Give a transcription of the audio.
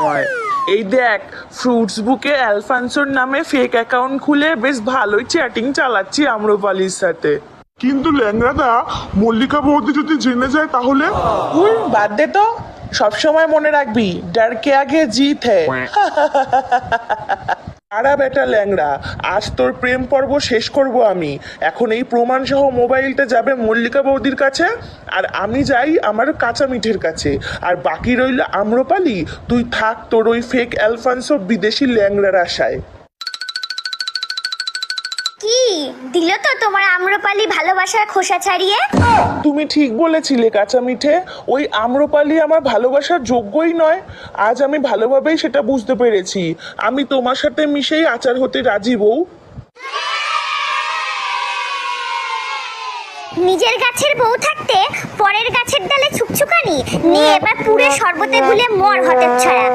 হয়। এই দেখ, ফ্রুটস বুকে অ্যালফান্সোর নামে ফেক অ্যাকাউন্ট খুলে বেশ ভালোই চ্যাটিং চালাচ্ছি আম্রপালির সাথে। কিন্তু ল্যাংড়াদা, মল্লিকা বৌদি যদি জেনে যায় তাহলে? বাদ দে তো, সবসময় মনে রাখবি ডর কে আগে জিত হ্যায়। আরা বেটা ল্যাংড়া, আজ তোর প্রেম পর্ব শেষ করব আমি। এখন এই প্রমাণ সহ মোবাইলটা যাবে মল্লিকা বৌদির কাছে, আর আমি যাই আমার কাঁচা মিঠের কাছে। আর বাকি রইল আম্রপালি, তুই থাক তোর ওই ফেক অ্যালফান্সো বিদেশি ল্যাংড়ার আশায়। কি দিল তো তোমার আম্রপালি ভালোবাসার খোসা ছাড়িয়ে? তুমি ঠিক বলেছিলে কাঁচা মিঠে, ওই আম্রপালি আমার ভালোবাসার যোগ্যই নয়। আজ আমি ভালোভাবেই সেটা বুঝতে পেরেছি। আমি তোমার সাথে মিশেই আচার হতে রাজি বউ। নিজের গাছের বউ থাকতে পরের গাছের ডালে ছুকছুকানি নিয়ে এবার পুরে শরবতে গুলে মর হতে ছড়া।